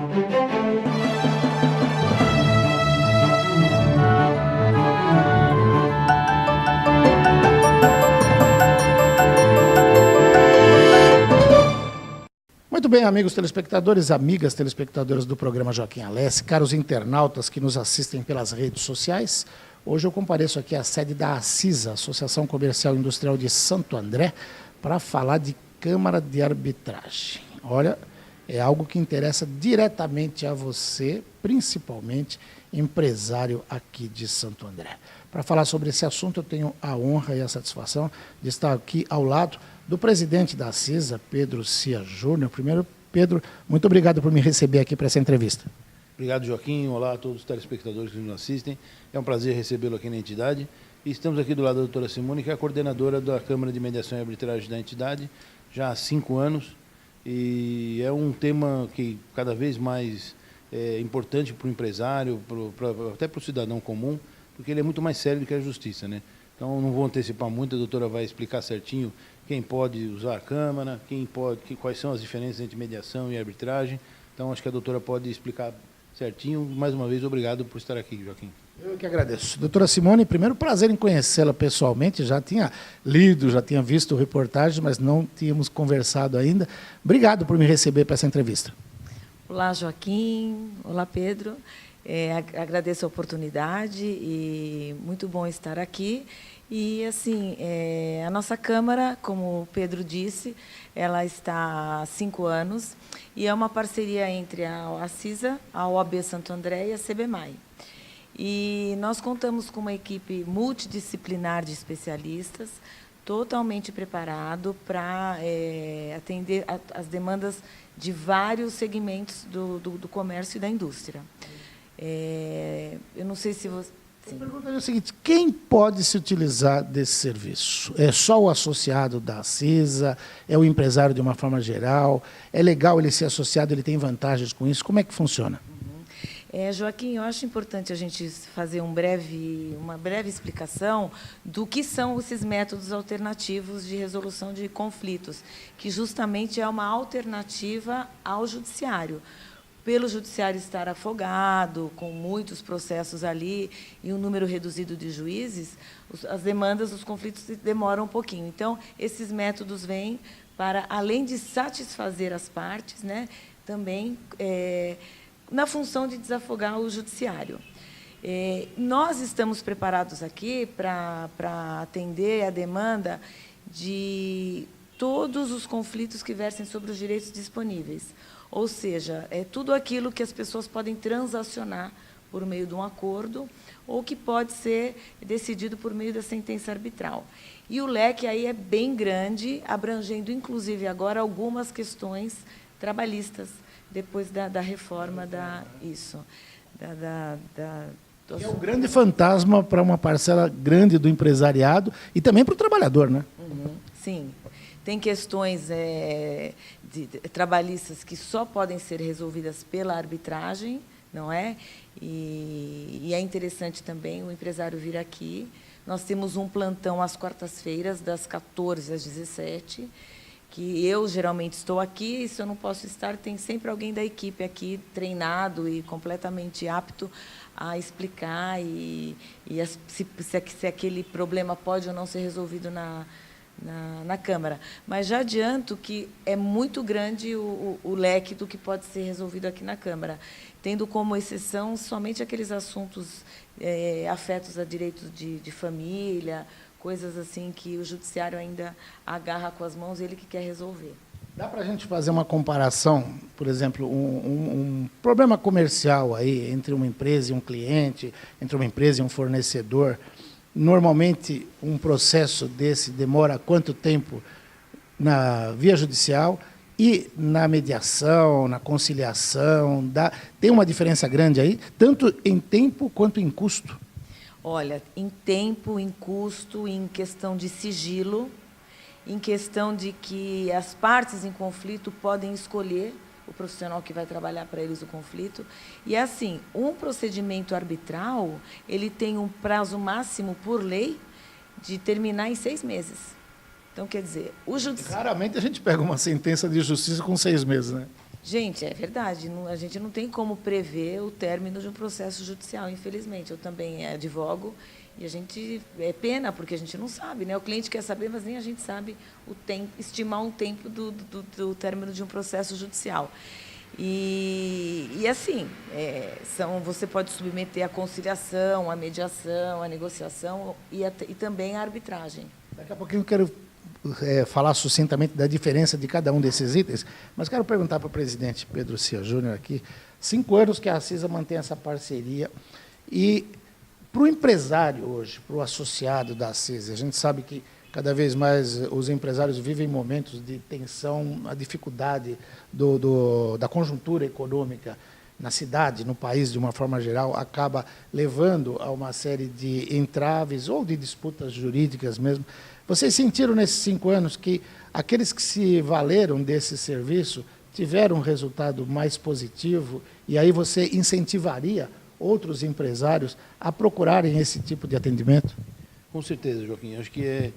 Muito bem, amigos telespectadores, amigas telespectadoras do programa Joaquim Alessi, caros internautas que nos assistem pelas redes sociais, hoje eu compareço aqui à sede da ACISA, Associação Comercial e Industrial de Santo André, para falar de Câmara de Arbitragem. Olha, é algo que interessa diretamente a você, principalmente empresário aqui de Santo André. Para falar sobre esse assunto, eu tenho a honra e a satisfação de estar aqui ao lado do presidente da ACISA, Pedro Cia Júnior. Primeiro, Pedro, muito obrigado por me receber aqui para essa entrevista. Obrigado, Joaquim. Olá a todos os telespectadores que nos assistem. É um prazer recebê-lo aqui na entidade. E estamos aqui do lado da doutora Simone, que é a coordenadora da Câmara de Mediação e Arbitragem da entidade, já há 5 anos. E é um tema que cada vez mais é importante para o empresário, até para o cidadão comum, porque ele é muito mais sério do que a justiça, né? Então, não vou antecipar muito, a doutora vai explicar certinho quem pode usar a Câmara, quais são as diferenças entre mediação e arbitragem. Então, acho que a doutora pode explicar certinho. Mais uma vez, obrigado por estar aqui, Joaquim. Eu que agradeço. Doutora Simone, primeiro prazer em conhecê-la pessoalmente, já tinha lido, já tinha visto reportagens, mas não tínhamos conversado ainda. Obrigado por me receber para essa entrevista. Olá, Joaquim. Olá, Pedro. Agradeço a oportunidade e muito bom estar aqui. E, assim, a nossa Câmara, como o Pedro disse, ela está há 5 anos e é uma parceria entre a ACISA, a OAB Santo André e a CBMAI. E nós contamos com uma equipe multidisciplinar de especialistas, totalmente preparado para atender as demandas de vários segmentos do comércio e da indústria. Eu não sei se você... Sim. A pergunta é o seguinte: quem pode se utilizar desse serviço? É só o associado da ACISA? É o empresário de uma forma geral? É legal ele ser associado? Ele tem vantagens com isso? Como é que funciona? Joaquim, eu acho importante a gente fazer uma breve explicação do que são esses métodos alternativos de resolução de conflitos, que justamente é uma alternativa ao judiciário. Pelo judiciário estar afogado, com muitos processos ali e um número reduzido de juízes, as demandas, os conflitos demoram um pouquinho. Então, esses métodos vêm para, além de satisfazer as partes, né, também na função de desafogar o judiciário. Nós estamos preparados aqui para atender a demanda de todos os conflitos que versem sobre os direitos disponíveis. Ou seja, é tudo aquilo que as pessoas podem transacionar por meio de um acordo ou que pode ser decidido por meio da sentença arbitral. E o leque aí é bem grande, abrangendo, inclusive, agora algumas questões trabalhistas, depois da reforma É um grande fantasma para uma parcela grande do empresariado e também para o trabalhador, né? Sim. Tem questões trabalhistas que só podem ser resolvidas pela arbitragem, não é? E é interessante também o empresário vir aqui. Nós temos um plantão às quartas-feiras, das 14 às 17, que eu geralmente estou aqui, e se eu não posso estar, tem sempre alguém da equipe aqui treinado e completamente apto a explicar se aquele problema pode ou não ser resolvido na Câmara. Mas já adianto que é muito grande o leque do que pode ser resolvido aqui na Câmara, tendo como exceção somente aqueles assuntos afetos a direitos de família, coisas assim que o judiciário ainda agarra com as mãos, ele que quer resolver. Dá para a gente fazer uma comparação, por exemplo, um problema comercial aí entre uma empresa e um cliente, entre uma empresa e um fornecedor. Normalmente, um processo desse demora quanto tempo na via judicial e na mediação, na conciliação? Tem uma diferença grande aí, tanto em tempo quanto em custo? Olha, em tempo, em custo, em questão de sigilo, em questão de que as partes em conflito podem escolher o profissional que vai trabalhar para eles o conflito. E, assim, um procedimento arbitral, ele tem um prazo máximo, por lei, de terminar em 6 meses. Então, quer dizer, o judiciário... Raramente a gente pega uma sentença de justiça com 6 meses, né? Gente, é verdade, a gente não tem como prever o término de um processo judicial, infelizmente. Eu também advogo e a gente é pena, porque a gente não sabe, né? O cliente quer saber, mas nem a gente sabe o tempo, estimar um tempo do término de um processo judicial. E assim, você pode submeter a conciliação, a mediação, a negociação e também a arbitragem. Daqui a pouquinho eu quero falar sucintamente da diferença de cada um desses itens, mas quero perguntar para o presidente Pedro Cia Júnior aqui, 5 anos que a CISA mantém essa parceria, e para o empresário hoje, para o associado da CISA, a gente sabe que cada vez mais os empresários vivem momentos de tensão, a dificuldade da conjuntura econômica na cidade, no país, de uma forma geral, acaba levando a uma série de entraves ou de disputas jurídicas mesmo. Vocês sentiram nesses 5 anos que aqueles que se valeram desse serviço tiveram um resultado mais positivo e aí você incentivaria outros empresários a procurarem esse tipo de atendimento? Com certeza, Joaquim. Acho que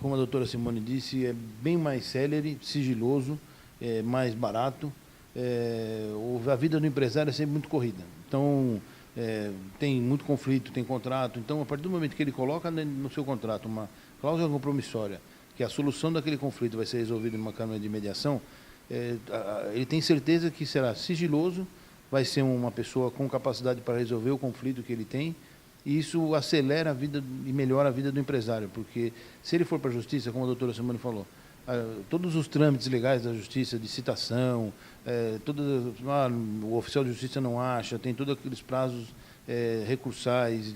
como a doutora Simone disse, é bem mais célere, sigiloso, mais barato. A vida do empresário é sempre muito corrida. Então, tem muito conflito, tem contrato. Então, a partir do momento que ele coloca no seu contrato uma cláusula compromissória, que a solução daquele conflito vai ser resolvida numa câmara de mediação, ele tem certeza que será sigiloso, vai ser uma pessoa com capacidade para resolver o conflito que ele tem, e isso acelera a vida e melhora a vida do empresário, porque se ele for para a justiça, como a doutora Simone falou, todos os trâmites legais da justiça, de citação, o oficial de justiça não acha, tem todos aqueles prazos recursais,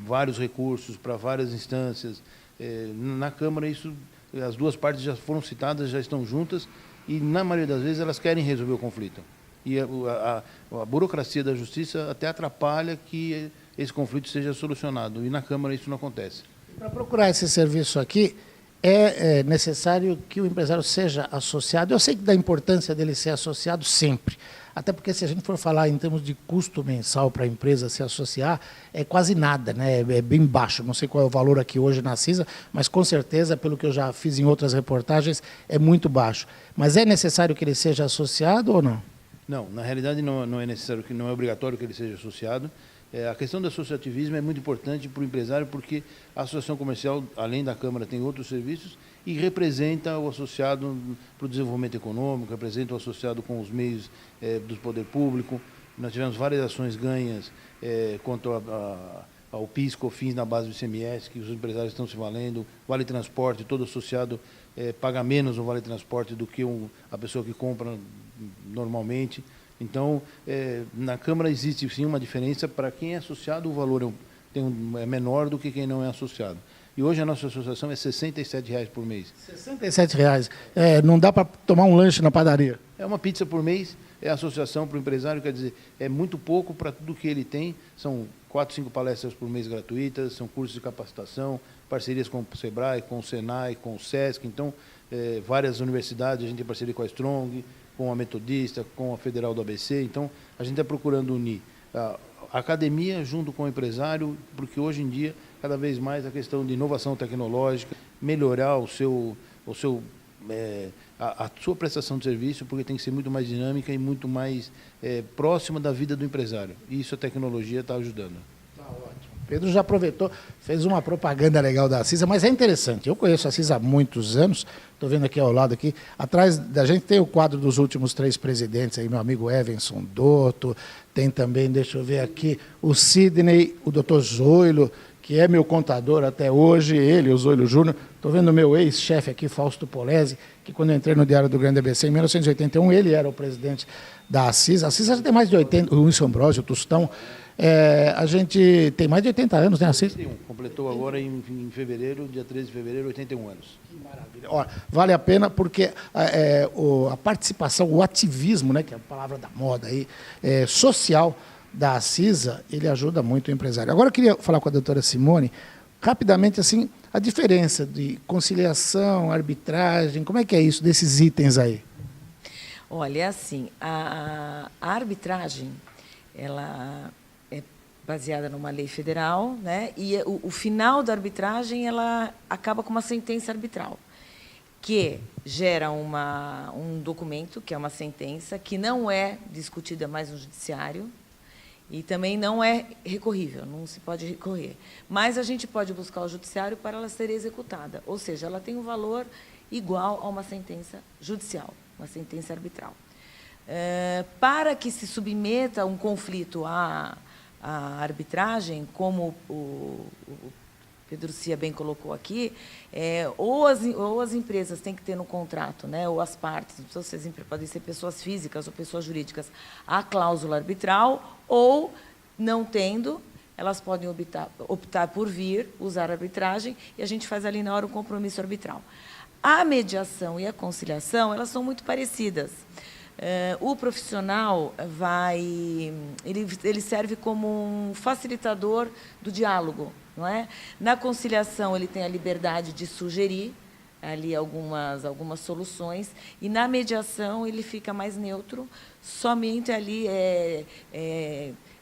vários recursos para várias instâncias. Na Câmara, as duas partes já foram citadas, já estão juntas, e, na maioria das vezes, elas querem resolver o conflito. E a burocracia da Justiça até atrapalha que esse conflito seja solucionado, e na Câmara isso não acontece. Para procurar esse serviço aqui, é necessário que o empresário seja associado. Eu sei que da importância dele ser associado sempre, até porque se a gente for falar em termos de custo mensal para a empresa se associar, é quase nada, né? É bem baixo. Não sei qual é o valor aqui hoje na CISA, mas com certeza, pelo que eu já fiz em outras reportagens, é muito baixo. Mas é necessário que ele seja associado ou não? Não, na realidade não é necessário, não é obrigatório que ele seja associado. A questão do associativismo é muito importante para o empresário, porque a associação comercial, além da Câmara, tem outros serviços e representa o associado para o desenvolvimento econômico, representa o associado com os meios do poder público. Nós tivemos várias ações ganhas quanto ao PIS, COFINS na base do ICMS, que os empresários estão se valendo, Vale Transporte, todo associado paga menos o Vale Transporte do que a pessoa que compra normalmente. Então, na Câmara existe sim uma diferença. Para quem é associado, o valor é menor do que quem não é associado. E hoje a nossa associação é R$ 67,00 por mês. R$ 67,00. Não dá para tomar um lanche na padaria. É uma pizza por mês, é associação para o empresário, quer dizer, é muito pouco para tudo que ele tem. São 4, 5 palestras por mês gratuitas, são cursos de capacitação, parcerias com o SEBRAE, com o SENAI, com o SESC. Então, várias universidades, a gente tem parceria com a Strong, com a Metodista, com a Federal do ABC. Então, a gente está procurando unir a academia junto com o empresário, porque hoje em dia, cada vez mais, a questão de inovação tecnológica, melhorar a sua prestação de serviço, porque tem que ser muito mais dinâmica e muito mais próxima da vida do empresário. E isso a tecnologia está ajudando. Tá ótimo. Pedro já aproveitou, fez uma propaganda legal da CISA, mas é interessante. Eu conheço a CISA há muitos anos, estou vendo aqui ao lado, aqui, atrás da gente tem o quadro dos últimos 3 presidentes, aí, meu amigo Evenson Dotto, tem também, deixa eu ver aqui, o Sidney, o doutor Zoilo, que é meu contador até hoje, ele, o Zoilo Júnior. Estou vendo o meu ex-chefe aqui, Fausto Polese, que quando eu entrei no Diário do Grande ABC, em 1981, ele era o presidente da CISA. A CISA já tem mais de 80, o Wilson Ambrosio, o Tostão. A gente tem mais de 80 anos, né, a CISA? 81, completou agora em fevereiro, dia 13 de fevereiro, 81 anos. Que maravilha. Olha, vale a pena porque a participação, o ativismo, né, que é a palavra da moda aí, social da CISA, ele ajuda muito o empresário. Agora eu queria falar com a doutora Simone, rapidamente, assim, a diferença de conciliação, arbitragem, como é que é isso, desses itens aí? Olha, assim, a arbitragem, ela é baseada numa lei federal, né? E o final da arbitragem, ela acaba com uma sentença arbitral, que gera um documento, que é uma sentença, que não é discutida mais no judiciário e também não é recorrível, não se pode recorrer. Mas a gente pode buscar o judiciário para ela ser executada, ou seja, ela tem um valor igual a uma sentença judicial, uma sentença arbitral. Para que se submeta um conflito à arbitragem, como o Pedro Cia bem colocou aqui, ou as empresas têm que ter no contrato, né, ou as partes, podem ser pessoas físicas ou pessoas jurídicas, a cláusula arbitral, ou, não tendo, elas podem optar por usar a arbitragem, e a gente faz ali na hora um compromisso arbitral. A mediação e a conciliação, elas são muito parecidas. O profissional ele serve como um facilitador do diálogo, não é? Na conciliação, ele tem a liberdade de sugerir ali algumas soluções, e na mediação ele fica mais neutro, somente ali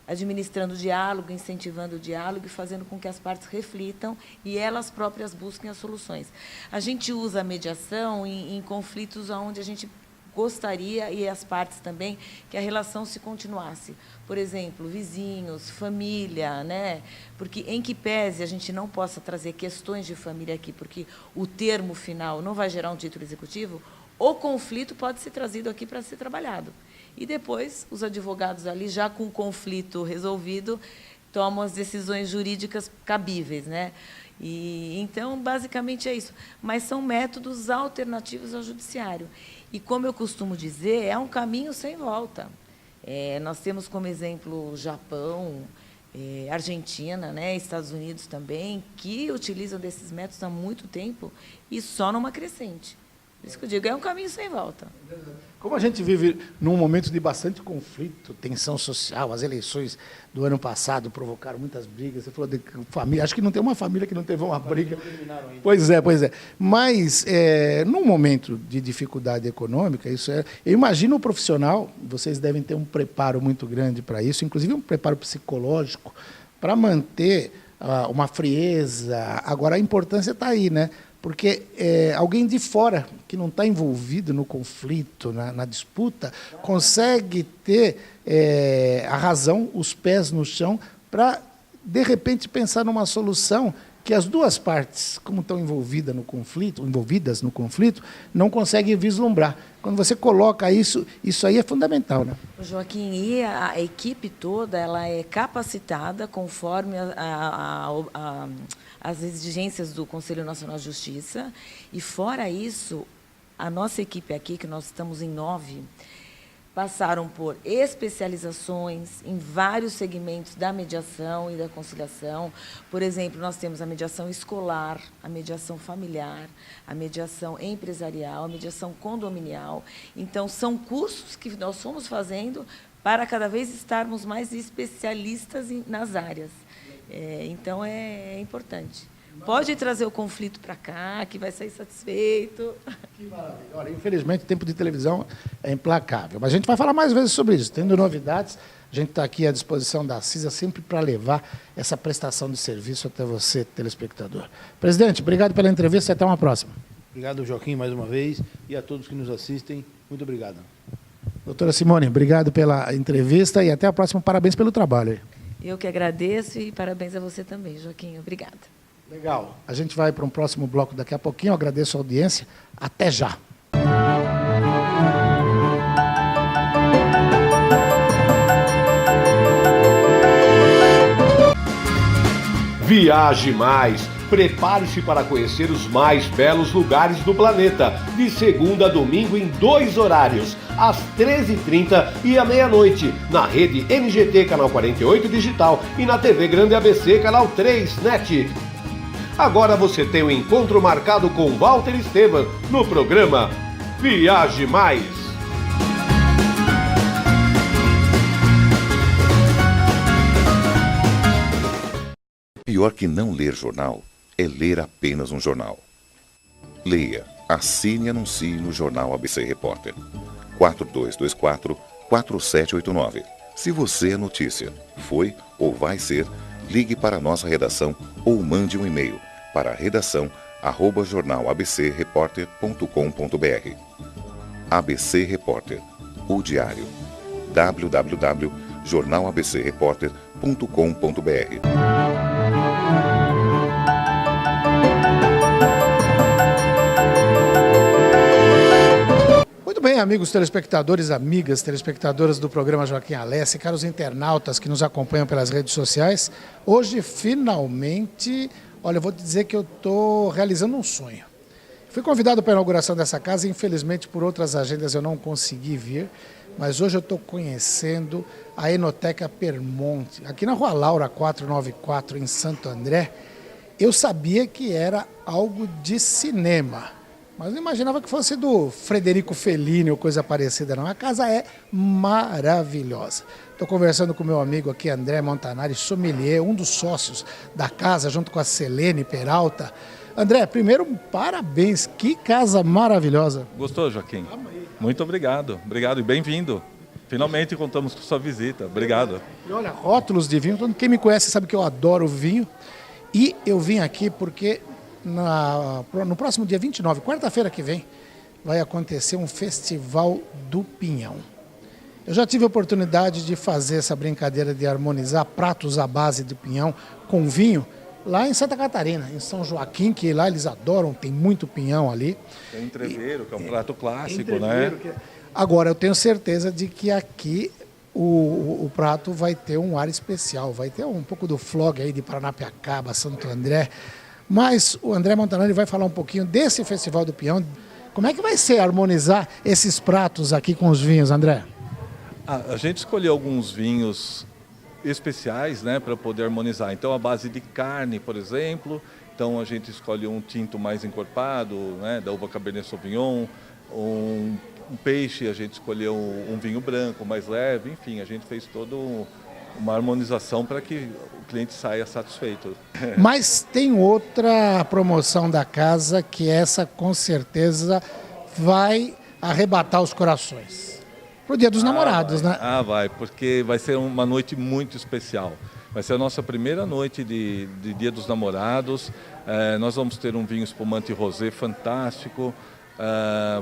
administrando o diálogo, incentivando o diálogo e fazendo com que as partes reflitam e elas próprias busquem as soluções. A gente usa a mediação em conflitos onde a gente gostaria, e as partes também, que a relação se continuasse. Por exemplo, vizinhos, família, né? Porque, em que pese a gente não possa trazer questões de família aqui, porque o termo final não vai gerar um título executivo, o conflito pode ser trazido aqui para ser trabalhado. E depois, os advogados ali, já com o conflito resolvido, tomam as decisões jurídicas cabíveis, né? E, então, basicamente é isso. Mas são métodos alternativos ao judiciário. E, como eu costumo dizer, é um caminho sem volta. Nós temos como exemplo o Japão, Argentina, né, Estados Unidos também, que utilizam desses métodos há muito tempo e só numa crescente. Por isso que eu digo, é um caminho sem volta. Como a gente vive num momento de bastante conflito, tensão social, as eleições do ano passado provocaram muitas brigas. Você falou de família, acho que não tem uma família que não teve uma briga. Pois é. Mas, num momento de dificuldade econômica, eu imagino o profissional, vocês devem ter um preparo muito grande para isso, inclusive um preparo psicológico, para manter uma frieza. Agora, a importância está aí, né? Porque alguém de fora, que não está envolvido no conflito, na disputa, consegue ter a razão, os pés no chão, para, de repente, pensar numa solução que as duas partes, como estão envolvidas no conflito, não conseguem vislumbrar. Quando você coloca isso aí é fundamental, né? Joaquim, e a equipe toda ela é capacitada conforme as exigências do Conselho Nacional de Justiça, e fora isso, a nossa equipe aqui, que nós estamos em 9, passaram por especializações em vários segmentos da mediação e da conciliação. Por exemplo, nós temos a mediação escolar, a mediação familiar, a mediação empresarial, a mediação condominial. Então, são cursos que nós fomos fazendo para cada vez estarmos mais especialistas nas áreas. Então, é importante. Pode trazer o conflito para cá, que vai sair satisfeito. Que maravilha. Olha, infelizmente, o tempo de televisão é implacável. Mas a gente vai falar mais vezes sobre isso. Tendo novidades, a gente está aqui à disposição da CISA sempre para levar essa prestação de serviço até você, telespectador. Presidente, obrigado pela entrevista e até uma próxima. Obrigado, Joaquim, mais uma vez. E a todos que nos assistem, muito obrigado. Doutora Simone, obrigado pela entrevista e até a próxima. Parabéns pelo trabalho. Eu que agradeço e parabéns a você também, Joaquim. Obrigada. Legal. A gente vai para um próximo bloco daqui a pouquinho. Eu agradeço a audiência. Até já. Viaje Mais. Prepare-se para conhecer os mais belos lugares do planeta. De segunda a domingo em 2 horários, às 13h30 e à meia-noite, na rede NGT Canal 48 Digital e na TV Grande ABC Canal 3 NET. Agora você tem um encontro marcado com Walter Esteban no programa Viaje Mais. Pior que não ler jornal é ler apenas um jornal. Leia, assine e anuncie no Jornal ABC Repórter. 4224-4789. Se você é notícia, foi ou vai ser, ligue para a nossa redação ou mande um e-mail para redação @jornalabcreporter.com.br. ABC Repórter, o diário. www.jornalabcreporter.com.br. Muito bem, amigos telespectadores, amigas telespectadoras do programa Joaquim Alessi, caros internautas que nos acompanham pelas redes sociais, hoje finalmente, olha, eu vou te dizer que eu estou realizando um sonho. Fui convidado para a inauguração dessa casa, infelizmente por outras agendas eu não consegui vir, mas hoje eu estou conhecendo a Enoteca Permonte, aqui na Rua Laura 494, em Santo André. Eu sabia que era algo de cinema, mas não imaginava que fosse do Frederico Fellini ou coisa parecida, não. A casa é maravilhosa. Estou conversando com meu amigo aqui, André Montanari, sommelier, um dos sócios da casa, junto com a Selene Peralta. André, primeiro, parabéns, que casa maravilhosa. Gostou, Joaquim? Muito obrigado. Obrigado e bem-vindo. Finalmente contamos com sua visita. Obrigado. E olha, rótulos de vinho, quem me conhece sabe que eu adoro vinho. E eu vim aqui porque no próximo dia 29, quarta-feira que vem, vai acontecer um festival do pinhão. Eu já tive a oportunidade de fazer essa brincadeira de harmonizar pratos à base de pinhão com vinho lá em Santa Catarina, em São Joaquim, que lá eles adoram, tem muito pinhão ali. Tem entreveiro, que é um prato clássico, né? Agora, eu tenho certeza de que aqui o prato vai ter um ar especial, vai ter um pouco do flog aí de Paranapiacaba, Santo André. Mas o André Montanari vai falar um pouquinho desse Festival do Pinhão. Como é que vai ser harmonizar esses pratos aqui com os vinhos, André? A gente escolheu alguns vinhos especiais, né, para poder harmonizar. Então, a base de carne, por exemplo. Então, a gente escolhe um tinto mais encorpado, né, da uva Cabernet Sauvignon. Um peixe, a gente escolheu um vinho branco mais leve. Enfim, a gente fez toda uma harmonização para que o cliente saia satisfeito. Mas tem outra promoção da casa que essa, com certeza, vai arrebatar os corações. Pro Dia dos Namorados, vai. Né? Vai, porque vai ser uma noite muito especial. Vai ser a nossa primeira noite de Dia dos Namorados. Nós vamos ter um vinho espumante rosé fantástico.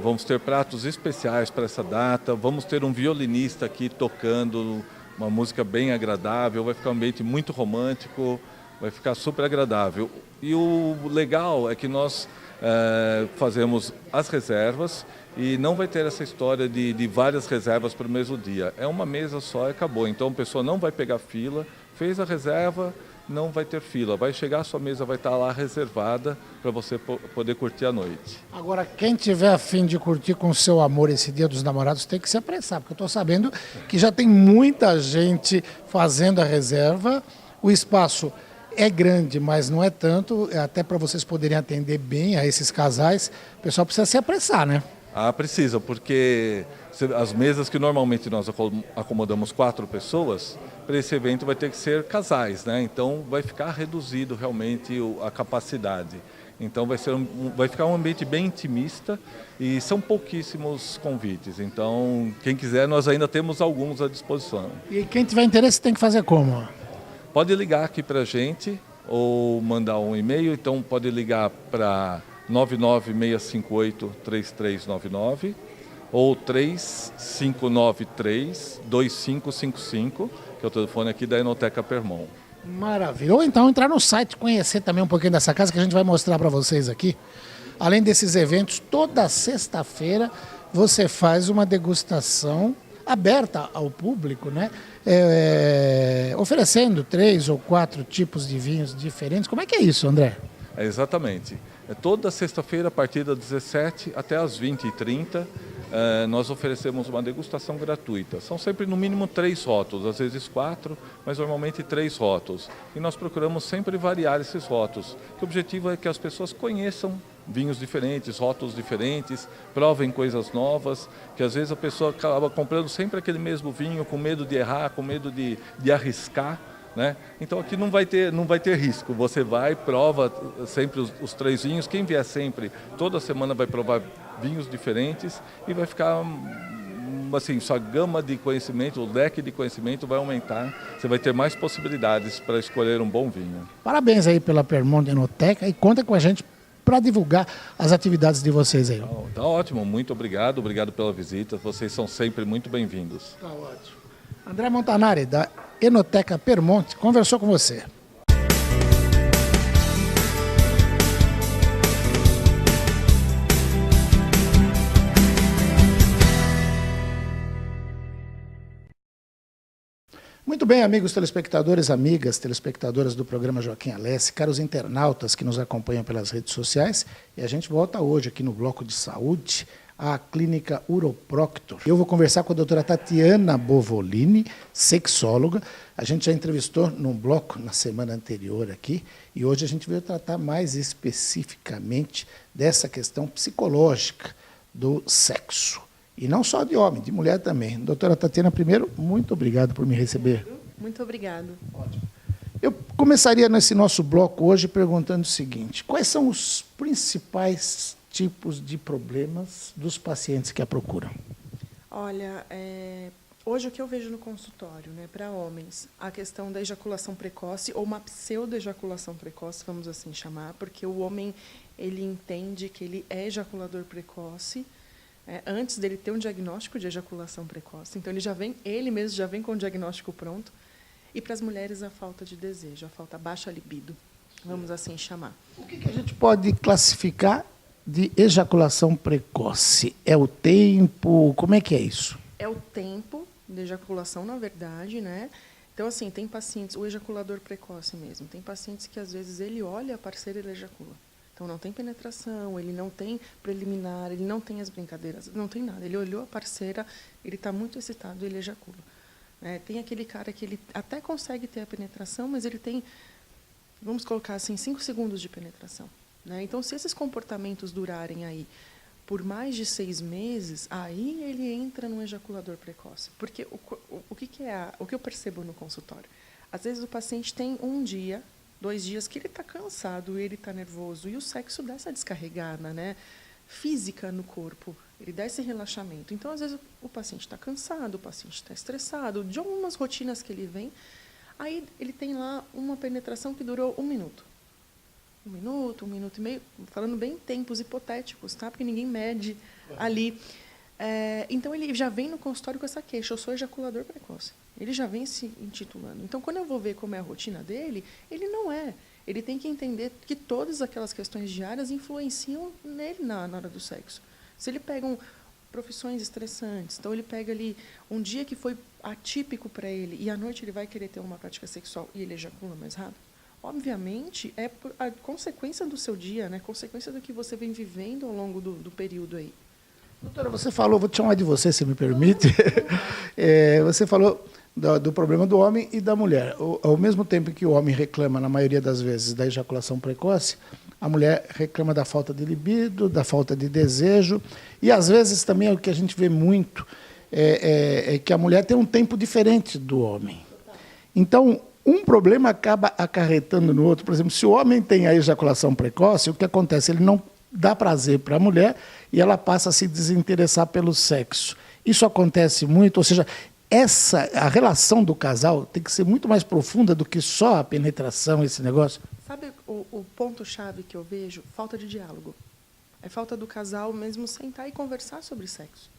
Vamos ter pratos especiais para essa data. Vamos ter um violinista aqui tocando uma música bem agradável. Vai ficar um ambiente muito romântico. Vai ficar super agradável. E o legal é que nós fazemos as reservas e não vai ter essa história de várias reservas para o mesmo dia. É uma mesa só e acabou. Então a pessoa não vai pegar fila, fez a reserva, não vai ter fila. Vai chegar, a sua mesa vai estar lá reservada para você poder curtir a noite. Agora, quem tiver a fim de curtir com o seu amor esse Dia dos Namorados tem que se apressar, porque eu estou sabendo que já tem muita gente fazendo a reserva. O espaço é grande, mas não é tanto, até para vocês poderem atender bem a esses casais, o pessoal precisa se apressar, né? Precisa, porque as mesas que normalmente nós acomodamos 4 pessoas, para esse evento vai ter que ser casais, né? Então vai ficar reduzido realmente a capacidade. Então vai ficar um ambiente bem intimista e são pouquíssimos convites. Então, quem quiser, nós ainda temos alguns à disposição. E quem tiver interesse tem que fazer como? Pode ligar aqui para a gente ou mandar um e-mail. Então pode ligar para 99658-3399 ou 3593-2555, que é o telefone aqui da Enoteca Permonte. Maravilha. Ou então entrar no site, conhecer também um pouquinho dessa casa que a gente vai mostrar para vocês aqui. Além desses eventos, toda sexta-feira você faz uma degustação aberta ao público, né? Oferecendo 3 ou 4 tipos de vinhos diferentes. Como é que é isso, André? Exatamente. Toda sexta-feira, a partir das 17 até as 20h30, nós oferecemos uma degustação gratuita. São sempre no mínimo 3 rótulos, às vezes 4, mas normalmente 3 rótulos. E nós procuramos sempre variar esses rótulos. O objetivo é que as pessoas conheçam vinhos diferentes, rótulos diferentes, provem coisas novas, que às vezes a pessoa acaba comprando sempre aquele mesmo vinho, com medo de errar, com medo de arriscar. Né? Então aqui não vai ter risco, você vai, prova sempre os 3 vinhos, quem vier sempre, toda semana vai provar vinhos diferentes e vai ficar assim, sua gama de conhecimento, o leque de conhecimento vai aumentar, você vai ter mais possibilidades para escolher um bom vinho. Parabéns aí pela Permonte Enoteca e conta com a gente para divulgar as atividades de vocês aí. Tá ótimo, muito obrigado pela visita, vocês são sempre muito bem-vindos. Tá ótimo. André Montanari, da Enoteca Permonte, conversou com você. Muito bem, amigos telespectadores, amigas telespectadoras do programa Joaquim Alessi, caros internautas que nos acompanham pelas redes sociais, e a gente volta hoje aqui no Bloco de Saúde, à Clínica Uroproctor. Eu vou conversar com a doutora Tatiana Bovolini, sexóloga. A gente já entrevistou num bloco na semana anterior aqui, e hoje a gente veio tratar mais especificamente dessa questão psicológica do sexo. E não só de homem, de mulher também. Doutora Tatiana, primeiro, muito obrigado por me receber. Muito obrigado. Ótimo. Eu começaria nesse nosso bloco hoje perguntando o seguinte: quais são os principais tipos de problemas dos pacientes que a procuram? Olha, hoje o que eu vejo no consultório, né, para homens, a questão da ejaculação precoce, ou uma pseudo-ejaculação precoce, vamos assim chamar, porque o homem ele entende que ele é ejaculador precoce, antes dele ter um diagnóstico de ejaculação precoce. Então, ele mesmo já vem com o diagnóstico pronto. E para as mulheres, a falta de desejo, a baixa libido, vamos assim chamar. O que a gente pode classificar de ejaculação precoce? É o tempo? Como é que é isso? É o tempo de ejaculação, na verdade, né? Então, assim, tem pacientes, o ejaculador precoce mesmo, tem pacientes que, às vezes, ele olha a parceira e ele ejacula. Então, não tem penetração, ele não tem preliminar, ele não tem as brincadeiras, não tem nada. Ele olhou a parceira, ele está muito excitado e ele ejacula. Tem aquele cara que ele até consegue ter a penetração, mas ele tem, vamos colocar assim, 5 segundos de penetração. Então, se esses comportamentos durarem aí por mais de 6 meses, aí ele entra no ejaculador precoce. Porque o que eu percebo no consultório? Às vezes o paciente tem 1 dia, 2 dias que ele está cansado, ele está nervoso, e o sexo dá essa descarregada, né, física no corpo, ele dá esse relaxamento. Então, às vezes, o paciente está cansado, o paciente está estressado, de algumas rotinas que ele vem, aí ele tem lá uma penetração que durou 1 minuto. 1 minuto, 1 minuto e meio, falando bem em tempos hipotéticos, tá? Porque ninguém mede ali. Então, ele já vem no consultório com essa queixa: eu sou ejaculador precoce. Ele já vem se intitulando. Então, quando eu vou ver como é a rotina dele, ele não é. Ele tem que entender que todas aquelas questões diárias influenciam nele na hora do sexo. Se ele pega profissões estressantes, então ele pega ali um dia que foi atípico para ele e à noite ele vai querer ter uma prática sexual e ele ejacula mais rápido, obviamente é a consequência do seu dia, né? Consequência do que você vem vivendo ao longo do período aí. Doutora, você falou, vou te chamar de você, se me permite. Você falou do problema do homem e da mulher. Ao mesmo tempo que o homem reclama, na maioria das vezes, da ejaculação precoce, a mulher reclama da falta de libido, da falta de desejo, e às vezes também o que a gente vê muito é que a mulher tem um tempo diferente do homem. Então, um problema acaba acarretando no outro. Por exemplo, se o homem tem a ejaculação precoce, o que acontece? Ele não dá prazer para a mulher e ela passa a se desinteressar pelo sexo. Isso acontece muito, ou seja, a relação do casal tem que ser muito mais profunda do que só a penetração, esse negócio. Sabe o ponto-chave que eu vejo? Falta de diálogo. É falta do casal mesmo sentar e conversar sobre sexo.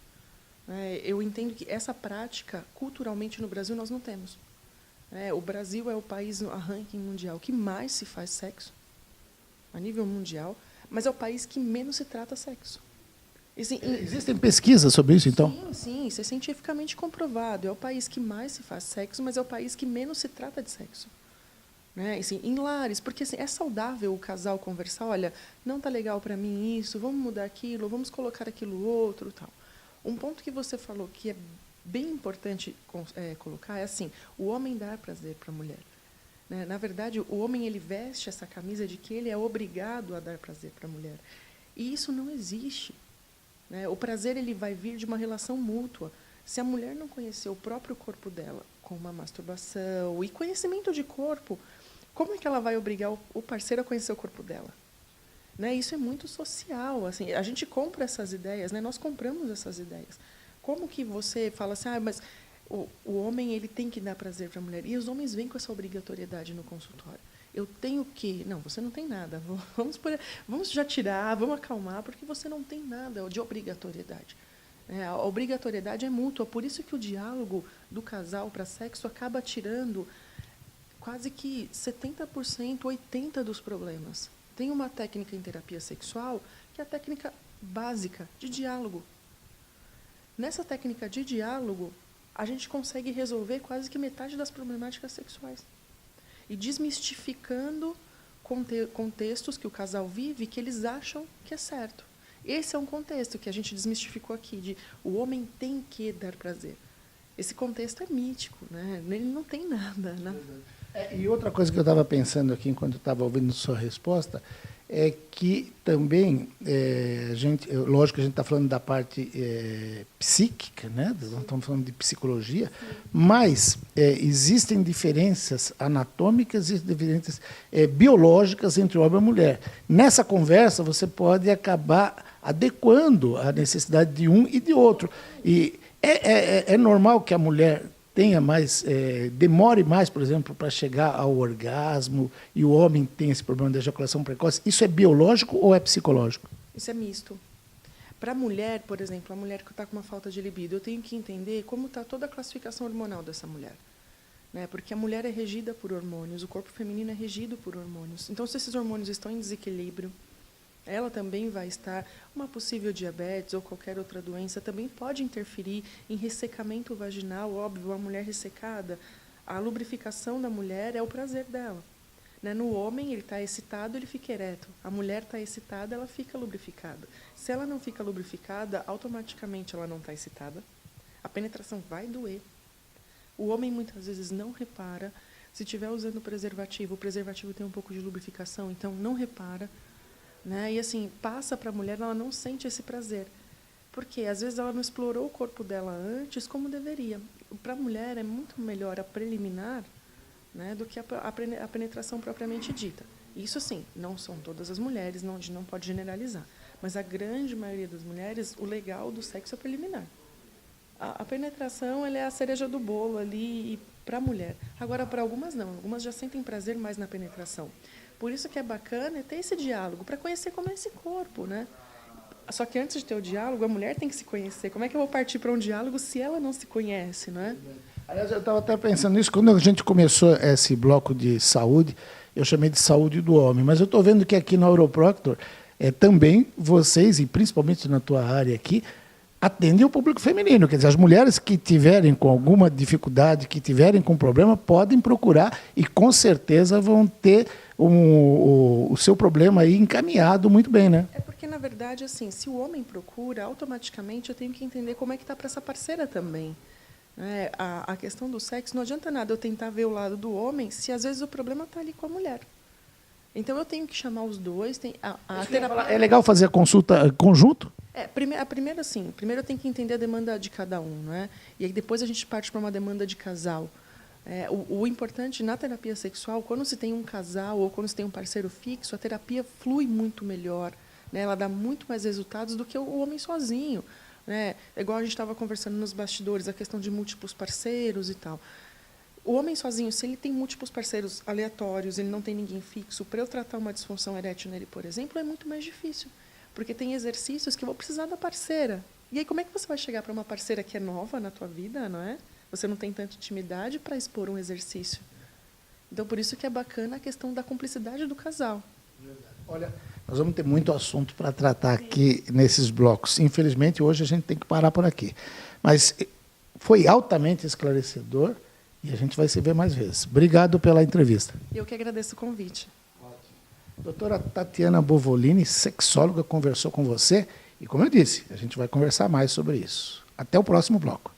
Eu entendo que essa prática, culturalmente, no Brasil, nós não temos. O Brasil é o país, no ranking mundial, que mais se faz sexo, a nível mundial, mas é o país que menos se trata sexo. Assim, existem pesquisas sobre isso, então? Sim, isso é cientificamente comprovado. É o país que mais se faz sexo, mas é o país que menos se trata de sexo. Assim, em lares, porque assim, é saudável o casal conversar: olha, não está legal para mim isso, vamos mudar aquilo, vamos colocar aquilo outro, tal. Um ponto que você falou que é bem importante colocar é assim: o homem dá prazer para a mulher. Na verdade, o homem ele veste essa camisa de que ele é obrigado a dar prazer para a mulher. E isso não existe. O prazer ele vai vir de uma relação mútua. Se a mulher não conhecer o próprio corpo dela com uma masturbação e conhecimento de corpo, como é que ela vai obrigar o parceiro a conhecer o corpo dela? Isso é muito social. Assim, a gente compra essas ideias, nós compramos essas ideias. Como que você fala assim: mas o homem ele tem que dar prazer para a mulher? E os homens vêm com essa obrigatoriedade no consultório. Eu tenho que... Não, você não tem nada. Vamos já tirar, vamos acalmar, porque você não tem nada de obrigatoriedade. A obrigatoriedade é mútua, por isso que o diálogo do casal para sexo acaba tirando quase que 70%, 80% dos problemas. Tem uma técnica em terapia sexual que é a técnica básica de diálogo. Nessa técnica de diálogo, a gente consegue resolver quase que metade das problemáticas sexuais. E desmistificando contextos que o casal vive que eles acham que é certo. Esse é um contexto que a gente desmistificou aqui, de o homem tem que dar prazer. Esse contexto é mítico, né? Ele não tem nada. Né? E outra coisa que eu estava pensando aqui, enquanto eu estava ouvindo sua resposta, é que também, lógico que a gente está falando da parte psíquica, né? Nós estamos falando de psicologia, mas existem diferenças anatômicas e diferenças biológicas entre o homem e a mulher. Nessa conversa, você pode acabar adequando a necessidade de um e de outro. E é normal que a mulher tenha mais, demore mais, por exemplo, para chegar ao orgasmo, e o homem tem esse problema de ejaculação precoce. Isso é biológico ou é psicológico? Isso é misto. Para a mulher, por exemplo, a mulher que está com uma falta de libido, eu tenho que entender como está toda a classificação hormonal dessa mulher. Né? Porque a mulher é regida por hormônios, o corpo feminino é regido por hormônios. Então, se esses hormônios estão em desequilíbrio, ela também vai estar, uma possível diabetes ou qualquer outra doença também pode interferir em ressecamento vaginal, óbvio, a mulher ressecada, a lubrificação da mulher é o prazer dela. Né? No homem, ele está excitado, ele fica ereto. A mulher está excitada, ela fica lubrificada. Se ela não fica lubrificada, automaticamente ela não está excitada. A penetração vai doer. O homem, muitas vezes, não repara. Se estiver usando o preservativo tem um pouco de lubrificação, então não repara. Né? E assim, passa para a mulher, ela não sente esse prazer. Porque às vezes ela não explorou o corpo dela antes como deveria. Para a mulher é muito melhor a preliminar, né, do que a penetração propriamente dita. Isso sim, não são todas as mulheres, não pode generalizar. Mas a grande maioria das mulheres, o legal do sexo é preliminar. A penetração ela é a cereja do bolo ali para a mulher. Agora, para algumas não. Algumas já sentem prazer mais na penetração. Por isso que é bacana ter esse diálogo, para conhecer como é esse corpo, né? Só que antes de ter o diálogo, a mulher tem que se conhecer. Como é que eu vou partir para um diálogo se ela não se conhece, não é? Aliás, eu estava até pensando nisso, quando a gente começou esse bloco de saúde, eu chamei de saúde do homem, mas eu estou vendo que aqui na Neuroproctor, também vocês, e principalmente na tua área aqui, atendem o público feminino. Quer dizer, as mulheres que tiverem com alguma dificuldade, que tiverem com problema, podem procurar e com certeza vão ter o seu problema aí encaminhado muito bem, né? É porque, na verdade, assim, se o homem procura, automaticamente eu tenho que entender como é que está para essa parceira também. A questão do sexo, não adianta nada eu tentar ver o lado do homem se às vezes o problema está ali com a mulher. Então eu tenho que chamar os dois. É legal fazer a consulta conjunto? Primeiro eu tenho que entender a demanda de cada um, né? E aí depois a gente parte para uma demanda de casal. O importante na terapia sexual, quando se tem um casal ou quando se tem um parceiro fixo, a terapia flui muito melhor, né? Ela dá muito mais resultados do que o homem sozinho. Né? Igual a gente estava conversando nos bastidores, a questão de múltiplos parceiros e tal. O homem sozinho, se ele tem múltiplos parceiros aleatórios, ele não tem ninguém fixo, para eu tratar uma disfunção erétil nele, por exemplo, é muito mais difícil. Porque tem exercícios que eu vou precisar da parceira. E aí, como é que você vai chegar para uma parceira que é nova na tua vida, não é? Você não tem tanta intimidade para expor um exercício. Então, por isso que é bacana a questão da cumplicidade do casal. Olha, nós vamos ter muito assunto para tratar aqui nesses blocos. Infelizmente, hoje a gente tem que parar por aqui. Mas foi altamente esclarecedor e a gente vai se ver mais vezes. Obrigado pela entrevista. Eu que agradeço o convite. Doutora Tatiana Bovolini, sexóloga, conversou com você. E, como eu disse, a gente vai conversar mais sobre isso. Até o próximo bloco.